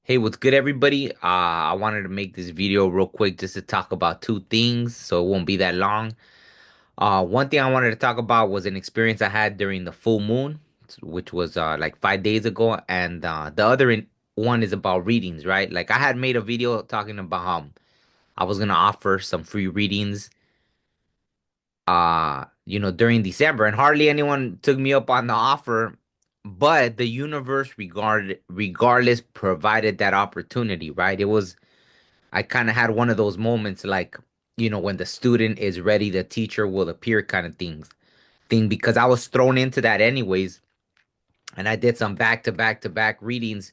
Hey, what's good, everybody? I wanted to make this video real quick just to talk about two things, so it won't be that long. One thing I wanted to talk about was an experience I had during the full moon, which was like 5 days ago, and the one is about readings, right? Like I had made a video talking about how I was gonna offer some free readings, during December, and hardly anyone took me up on the offer, but the universe regardless provided that opportunity, right? I kind of had one of those moments like, when the student is ready, the teacher will appear kind of thing because I was thrown into that anyways. And I did some back to back to back readings.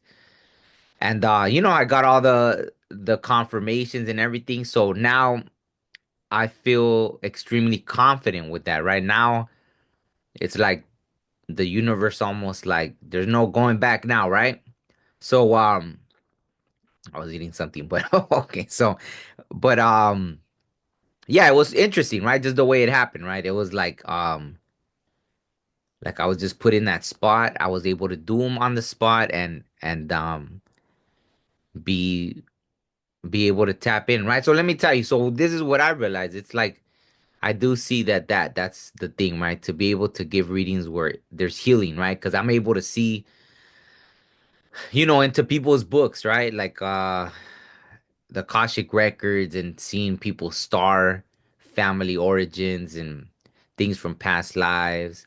And I got all the confirmations and everything. So now I feel extremely confident with that. Right now, it's like the universe almost like there's no going back now, right? So I was eating something, but okay. So, but yeah, it was interesting, right? Just the way it happened, right? It was like I was just put in that spot. I was able to do them on the spot and be be able to tap in, right? So let me tell you. So this is what I realized. It's like I do see that's the thing, right? To be able to give readings where there's healing, right? Because I'm able to see, into people's books, right? Like the Akashic records and seeing people's star family origins and things from past lives.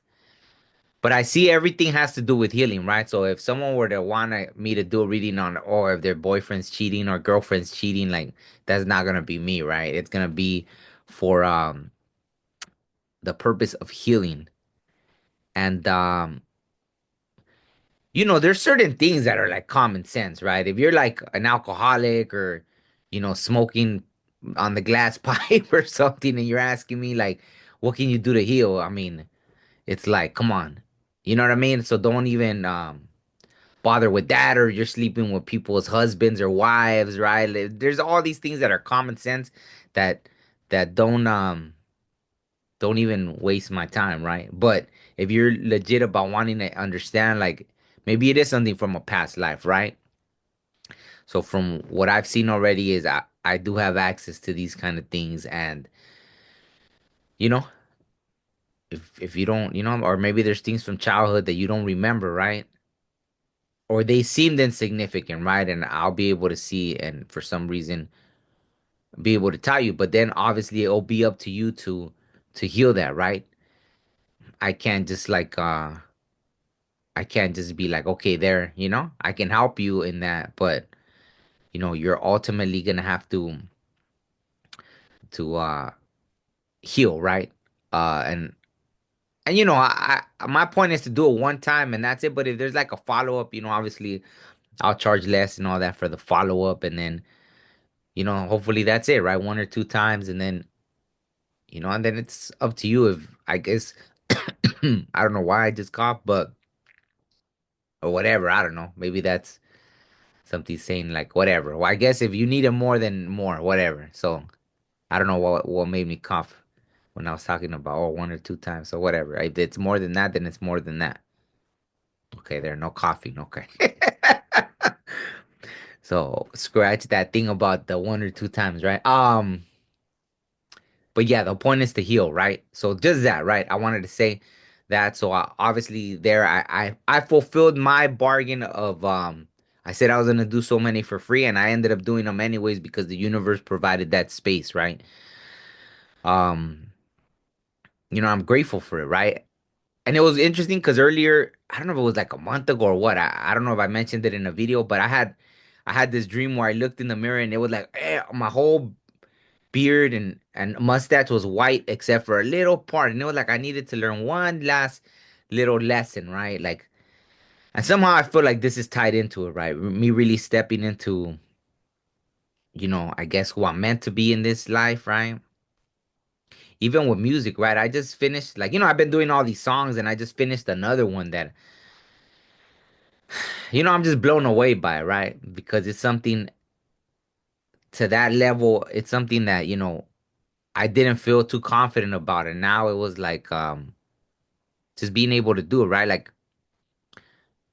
But I see everything has to do with healing, right? So if someone were to want me to do a reading on, or if their boyfriend's cheating or girlfriend's cheating, like that's not gonna be me, right? It's gonna be for the purpose of healing. And there's certain things that are like common sense, right? If you're like an alcoholic or, smoking on the glass pipe or something, and you're asking me like, what can you do to heal? I mean, it's like, come on. You know what I mean? So don't even bother with that, or you're sleeping with people's husbands or wives, right? There's all these things that are common sense that that don't even waste my time, right? But if you're legit about wanting to understand, like maybe it is something from a past life, right? So from what I've seen already is I do have access to these kind of things, and you know, if you don't, or maybe there's things from childhood that you don't remember, right? Or they seemed insignificant, right? And I'll be able to see and for some reason be able to tell you, but then obviously it'll be up to you to heal that, right? I can't just like I can't just be like, okay, there, I can help you in that, but you're ultimately gonna have to heal, right? And my point is to do it one time and that's it. But if there's like a follow up, obviously I'll charge less and all that for the follow up, and then hopefully that's it, right? One or two times, and then it's up to you. If I guess I don't know why I just coughed, but or whatever, I don't know. Maybe that's something saying like whatever. Well, I guess if you need it more, then more, whatever. So I don't know what made me cough when I was talking about one or two times. So whatever. If it's more than that, then it's more than that. Okay, there, no coughing. Okay. So scratch that thing about the one or two times, right? But yeah, the point is to heal, right? So just that, right? I wanted to say that. So obviously there, I fulfilled my bargain of I said I was gonna do so many for free, and I ended up doing them anyways because the universe provided that space, right? Um, I'm grateful for it, right? And it was interesting because earlier, I don't know if it was like a month ago or what. I don't know if I mentioned it in a video, but I had this dream where I looked in the mirror and it was like my whole beard and mustache was white except for a little part, and it was like I needed to learn one last little lesson, right? Like, and somehow I feel like this is tied into it, right? Me really stepping into, I guess who I'm meant to be in this life, right? Even with music, right? I just finished, like, I've been doing all these songs, and I just finished another one that, I'm just blown away by, right? Because it's something to that level. It's something that, I didn't feel too confident about, and now it was like just being able to do it, right? Like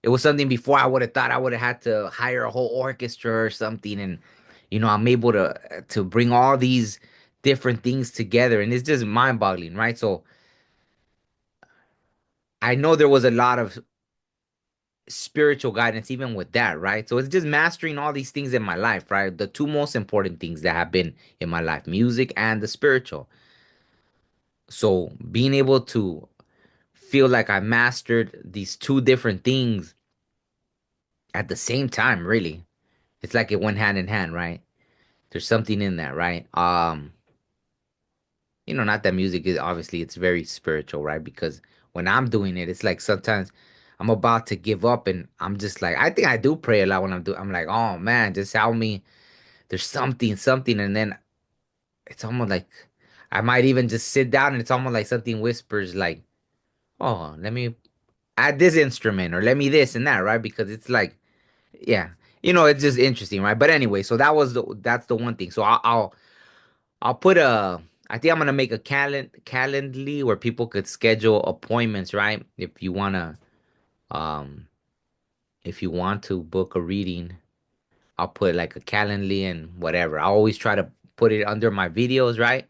it was something before I would have thought I would have had to hire a whole orchestra or something. And, I'm able to bring all these different things together. And it's just mind-boggling, right? So I know there was a lot of spiritual guidance even with that, right? So it's just mastering all these things in my life, right? The two most important things that have been in my life, music and the spiritual. So being able to feel like I mastered these two different things at the same time, really. It's like it went hand in hand, right? There's something in that, right? Not that music is obviously it's very spiritual, right? Because when I'm doing it, it's like sometimes I'm about to give up and I'm just like, I think I do pray a lot when I'm like, oh man, just help me. There's something, and then it's almost like I might even just sit down and it's almost like something whispers like, oh, let me add this instrument or let me this and that, right? Because it's like, yeah, it's just interesting, right? But anyway, so that's the one thing. So I'll put I think I'm gonna make a calendly where people could schedule appointments, right? Um, if you want to book a reading, I'll put like a calendly and whatever. I always try to put it under my videos, right?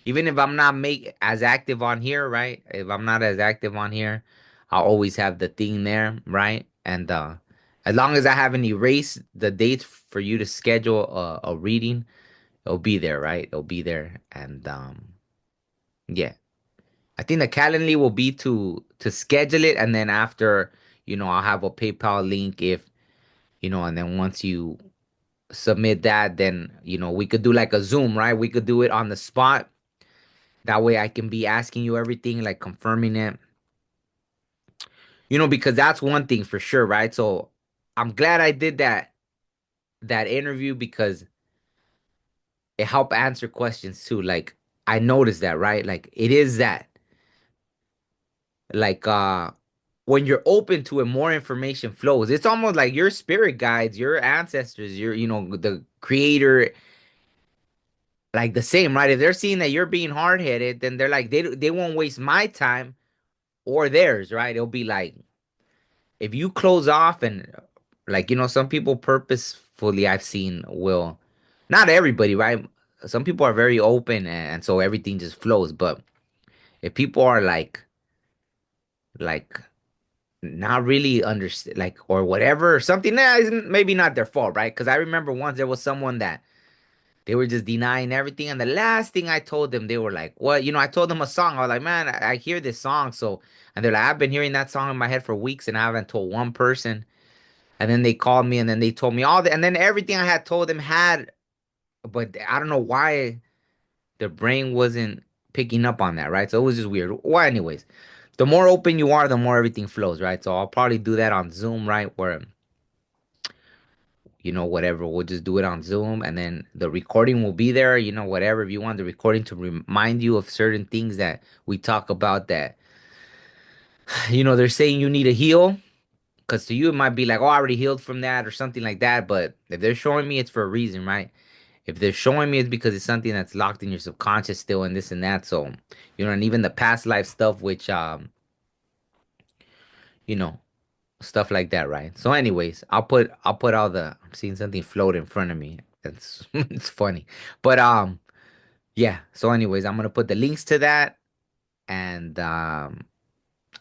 Even if I'm not make as active on here, right? If I'm not as active on here, I'll always have the thing there, right? And as long as I haven't erased the dates for you to schedule a reading, it'll be there, right? It'll be there, and yeah. I think the Calendly will be to schedule it, and then after, I'll have a PayPal link if, and then once you submit that, then, we could do like a Zoom, right? We could do it on the spot. That way I can be asking you everything, like confirming it, because that's one thing for sure, right? So I'm glad I did that interview because it helped answer questions too. Like I noticed that, right? Like it is that. Like when you're open to it, more information flows. It's almost like your spirit guides, your ancestors, the creator, like the same, right? If they're seeing that you're being hard-headed, then they're like they won't waste my time or theirs, right? It'll be like if you close off and like, some people purposefully I've seen will, not everybody, right? Some people are very open and so everything just flows, but if people are like not really understand like or whatever or something that isn't maybe not their fault, right? Because I remember once there was someone that they were just denying everything, and the last thing I told them, they were like, "What?" I told them a song. I was like, "Man, I hear this song." So, and they're like, "I've been hearing that song in my head for weeks, and I haven't told one person." And then they called me, and then they told me all that, and then everything I had told them had, but I don't know why their brain wasn't picking up on that, right? So it was just weird. Well, anyways, the more open you are, the more everything flows, right? So I'll probably do that on Zoom, right? Where, whatever, we'll just do it on Zoom and then the recording will be there, whatever. If you want the recording to remind you of certain things that we talk about that, they're saying you need to heal. Because to you, it might be like, oh, I already healed from that or something like that. But if they're showing me, it's for a reason, right? If they're showing me, it's because it's something that's locked in your subconscious still and this and that. So, and even the past life stuff, which, you know, stuff like that, right? So, anyways, I'll put all the. I'm seeing something float in front of me. It's it's funny, but yeah. So, anyways, I'm gonna put the links to that and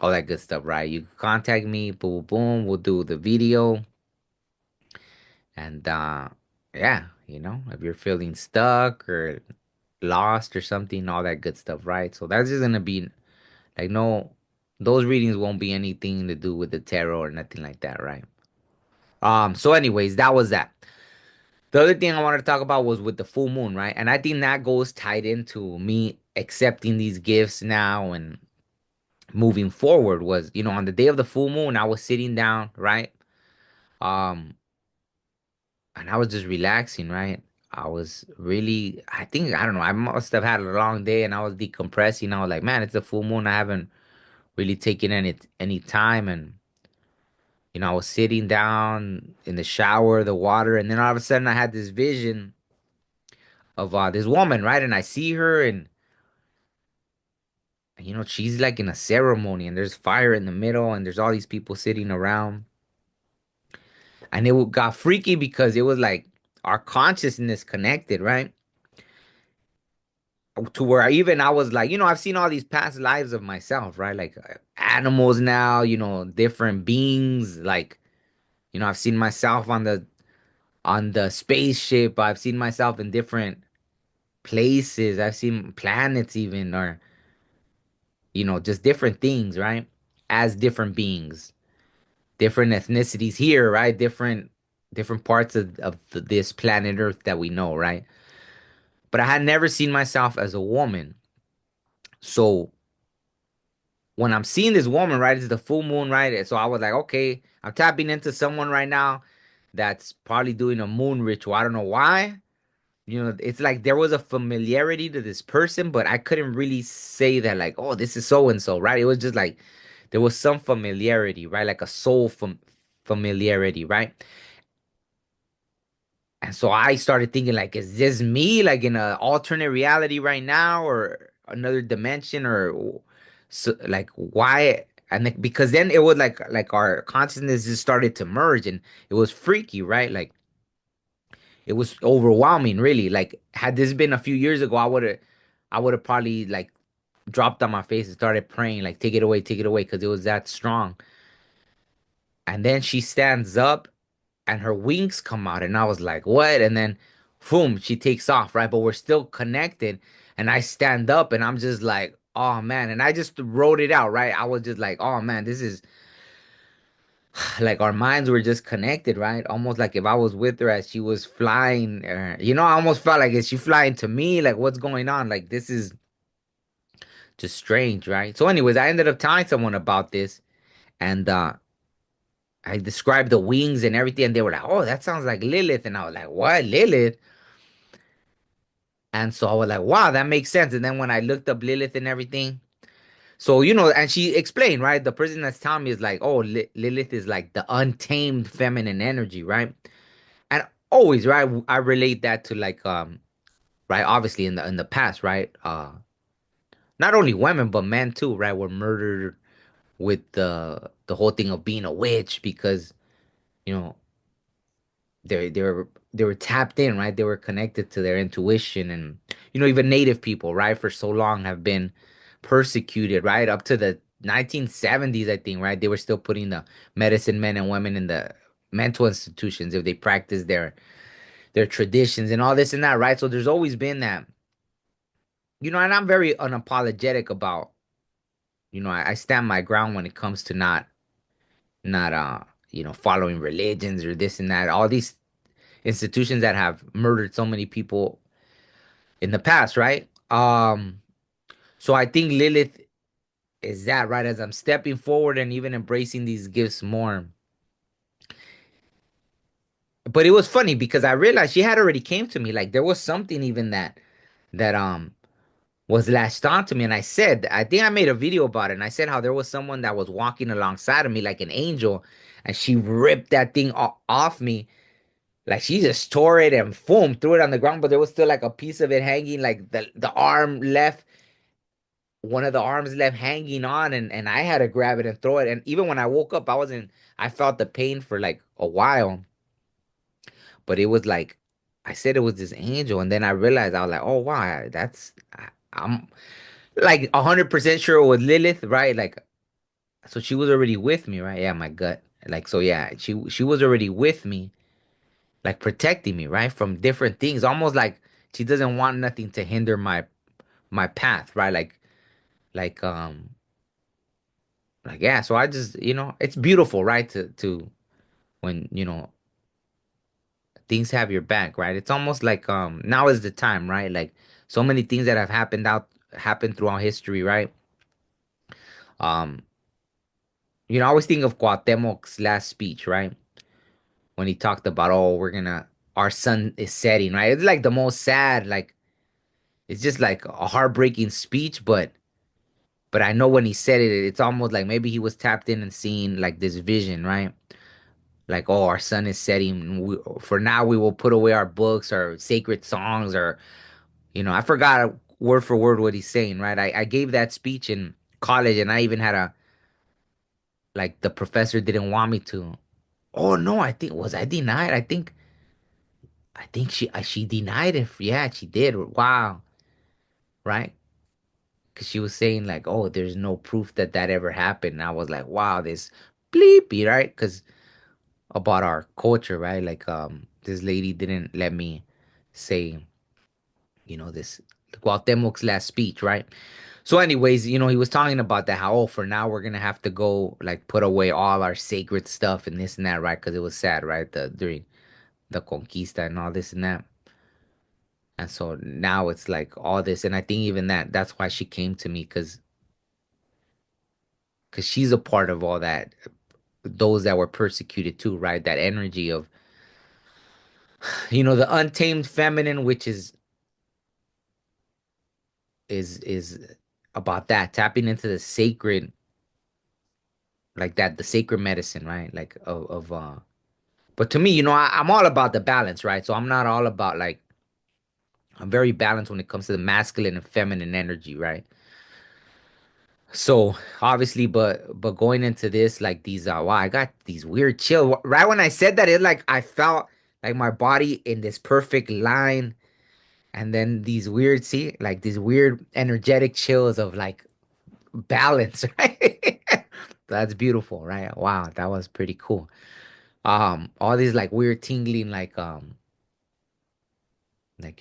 all that good stuff, right? You can contact me. Boom, boom. We'll do the video and yeah, if you're feeling stuck or lost or something, all that good stuff, right? So that's just gonna be like no, those readings won't be anything to do with the tarot or nothing like that, right? So anyways, that was that. The other thing I wanted to talk about was with the full moon, right? And I think that goes tied into me accepting these gifts now and moving forward was, on the day of the full moon, I was sitting down, right? Um, and I was just relaxing, right? I was really, I think, I don't know, I must have had a long day and I was decompressing. I was like, man, it's a full moon. I haven't really taken any time. And, I was sitting down in the shower, the water, and then all of a sudden I had this vision of this woman, right? And I see her and she's like in a ceremony and there's fire in the middle and there's all these people sitting around. And it got freaky because it was like our consciousness connected, right? To where I was like, I've seen all these past lives of myself, right? Like animals now, different beings. Like, I've seen myself on the spaceship. I've seen myself in different places. I've seen planets even, or just different things, right? As different beings, different ethnicities here, right? Different parts of this planet Earth that we know, right? But I had never seen myself as a woman. So when I'm seeing this woman, right, it's the full moon, right? So I was like, okay, I'm tapping into someone right now that's probably doing a moon ritual. I don't know why. It's like there was a familiarity to this person, but I couldn't really say that, like, oh, this is so and so, right? It was just like there was some familiarity, right? Like a soul familiarity, right? And so I started thinking, like, is this me, like in an alternate reality right now, or another dimension, or so, like, why? And because then it was like our consciousness just started to merge, and it was freaky, right? Like it was overwhelming, really. Like had this been a few years ago, I would have probably like dropped on my face and started praying, like, take it away, because it was that strong. And then she stands up and her wings come out, and I was like, what? And then boom, she takes off, right? But we're still connected. And I stand up and I'm just like, oh man. And I just wrote it out, right? I was just like, oh man, this is like our minds were just connected, right? Almost like if I was with her as she was flying, I almost felt like, is she flying to me? Like, what's going on? Like, this is just strange, right? So, anyways, I ended up telling someone about this, and I described the wings and everything, and they were like, "Oh, that sounds like Lilith," and I was like, "What, Lilith?" And so I was like, "Wow, that makes sense." And then when I looked up Lilith and everything, so and she explained, right? The person that's telling me is like, "Oh, Lilith is like the untamed feminine energy, right?" And always, right, I relate that to like right, obviously in the past, right, not only women but men too, right, were murdered with the whole thing of being a witch because you know they were tapped in, right, they were connected to their intuition. And even native people, right, for so long have been persecuted, right, up to the 1970s, I think, right, they were still putting the medicine men and women in the mental institutions if they practiced their traditions and all this and that, right? So there's always been that, and I'm very unapologetic about, I stand my ground when it comes to not following religions or this and that, all these institutions that have murdered so many people in the past, right? So I think Lilith is that, right? As I'm stepping forward and even embracing these gifts more. But it was funny because I realized she had already came to me. Like there was something even that was latched onto me. And I think I made a video about it. And I said how there was someone that was walking alongside of me like an angel, and she ripped that thing off me. Like she just tore it and boom, threw it on the ground, but there was still like a piece of it hanging, like the arm left, one of the arms left hanging on, and I had to grab it and throw it. And even when I woke up, I felt the pain for like a while, but it was like, I said it was this angel, and then I realized I was like, oh wow, I'm like 100% sure it was Lilith, right? Like, so she was already with me, right? Yeah, my gut. Like, so yeah, she was already with me, like protecting me, right? From different things. Almost like she doesn't want nothing to hinder my path, right? Like yeah, so I just, it's beautiful, right? To when, things have your back, right? It's almost like now is the time, right? Like so many things that have happened throughout history, right? Um, I always think of Cuauhtemoc's last speech, right? When he talked about, oh, our sun is setting, right? It's like the most sad, like it's just like a heartbreaking speech, but I know when he said it, it's almost like maybe he was tapped in and seeing like this vision, right? Like, oh, our sun is setting. For now, we will put away our books, our sacred songs, or I forgot word for word what he's saying, right? I gave that speech in college, and I even had a like the professor didn't want me to, Oh no, I think was I denied? I think she denied it. Yeah, she did. Wow, right? Because she was saying like, oh, there's no proof that that ever happened. And I was like, wow, this bleepy, right? Because about our culture, right? Like, this lady didn't let me say, this Cuauhtemoc's last speech, right? So, anyways, he was talking about that how, oh, for now we're gonna have to go like put away all our sacred stuff and this and that, right? Because it was sad, right? During the conquista and all this and that. And so now it's like all this, and I think even that's why she came to me, because she's a part of all that, those that were persecuted too, right? That energy of, the untamed feminine, which is about that, tapping into the sacred, like that, the sacred medicine, right? Like of but to me, I'm all about the balance, right? So I'm not all about like, I'm very balanced when it comes to the masculine and feminine energy, right? So obviously, but going into this, like these, wow, I got these weird chill. Right when I said that, it like I felt like my body in this perfect line, and then these weird, see, like these weird energetic chills of like balance, right? That's beautiful, right? Wow, that was pretty cool. All these like weird tingling, like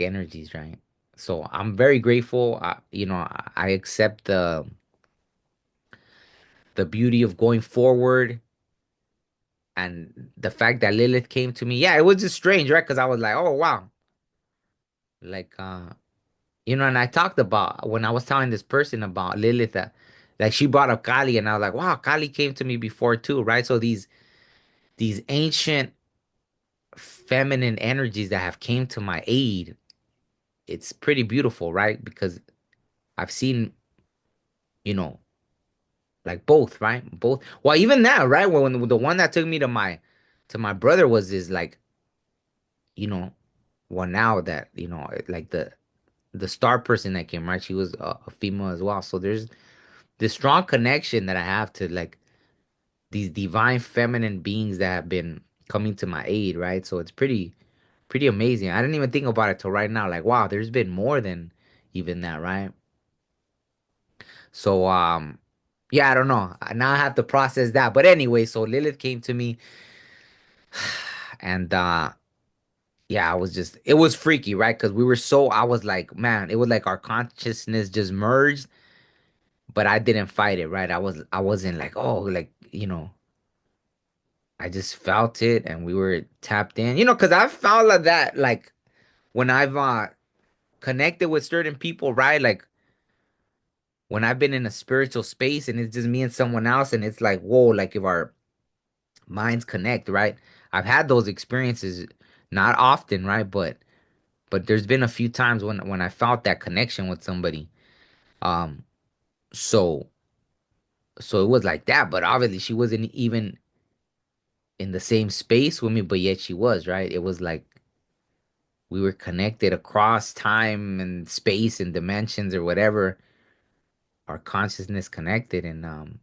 energies, right? So I'm very grateful. I accept the beauty of going forward, and the fact that Lilith came to me. Yeah, it was just strange, right? Because I was like, oh wow, like and I talked about when I was telling this person about Lilith that, like she brought up Kali, and I was like, wow, Kali came to me before too, right? So these ancient feminine energies that have came to my aid, it's pretty beautiful, right? Because I've seen, you know, like both, right? Both. Well, even now, right? When the one that took me to my brother was this like, you know, well now that, like the star person that came, right? She was a female as well. So there's this strong connection that I have to like these divine feminine beings that have been coming to my aid, right? So it's pretty amazing. I didn't even think about it till right now. Like, wow, there's been more than even that, right? So, yeah, I don't know. Now I have to process that. But anyway, so Lilith came to me, and yeah, it was freaky, right? Because I was like, man, it was like our consciousness just merged, but I didn't fight it, right? I wasn't like, oh, like, I just felt it, and we were tapped in, because I felt like that, like when I've connected with certain people, right? Like when I've been in a spiritual space and it's just me and someone else, and it's like, whoa, like if our minds connect, right? I've had those experiences, not often, right? But there's been a few times when I felt that connection with somebody. Um, so so it was like that, but obviously she wasn't even in the same space with me, but yet she was, right? It was like we were connected across time and space and dimensions or whatever, our consciousness connected, and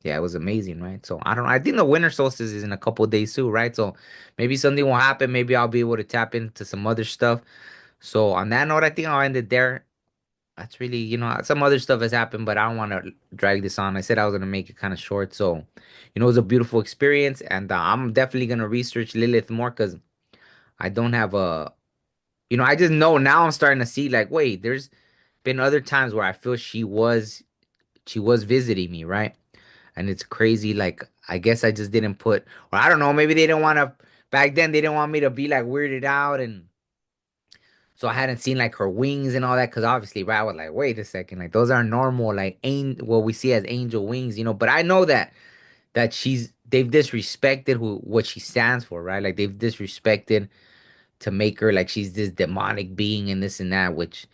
yeah, it was amazing, right? So I don't know. I think the winter solstice is in a couple of days too, right? So maybe something will happen. Maybe I'll be able to tap into some other stuff. So on that note, I think I'll end it there. That's really, some other stuff has happened, but I don't want to drag this on. I said I was gonna make it kind of short. So, it was a beautiful experience, and I'm definitely gonna research Lilith more because I don't have I just know now I'm starting to see like, wait, there's been other times where I feel she was visiting me, right? And it's crazy. Like, I guess I just didn't put, or I don't know, maybe they didn't want to, back then, they didn't want me to be like weirded out. And so I hadn't seen like her wings and all that. Cause obviously, right, I was like, wait a second, like those are normal, like, what we see as angel wings, but I know that they've disrespected what she stands for, right? Like, they've disrespected to make her like she's this demonic being and this and that, which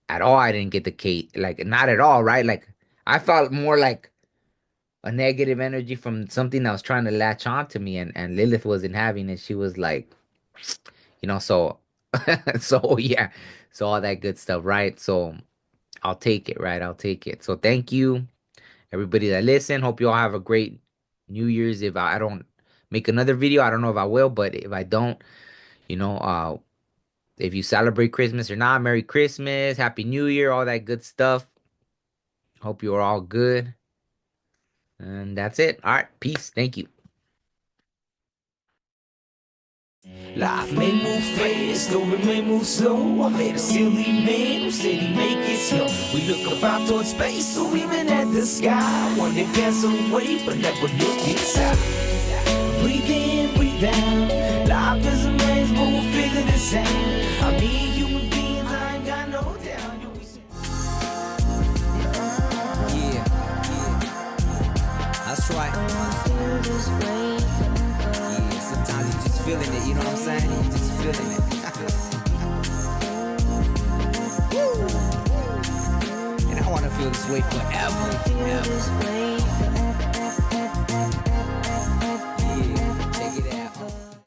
at all I didn't get the case, like, not at all, right? Like, I felt more like a negative energy from something that was trying to latch on to me, and Lilith wasn't having it. She was like, so so yeah, so all that good stuff, right? So I'll take it, right? I'll take it. So thank you everybody that listened. Hope you all have a great New Year's, if I don't make another video, I don't know if I will, but if I don't, you know, if you celebrate Christmas or not, Merry Christmas, Happy New Year, all that good stuff. Hope you're all good. And that's it. All right. Peace. Thank you. Life may move fast, or it may move slow. I met a silly man who said he make it slow. We look up out towards space, or even at the sky. One day pass away, but never look inside. Breathe in, breathe out. Life is a maze, but we'll figure this out. I mean, human beings, I ain't got no doubt. Yeah, that's right. Yeah, sometimes you just feeling it, you know what I'm saying? You just feeling it. And I wanna feel this way forever.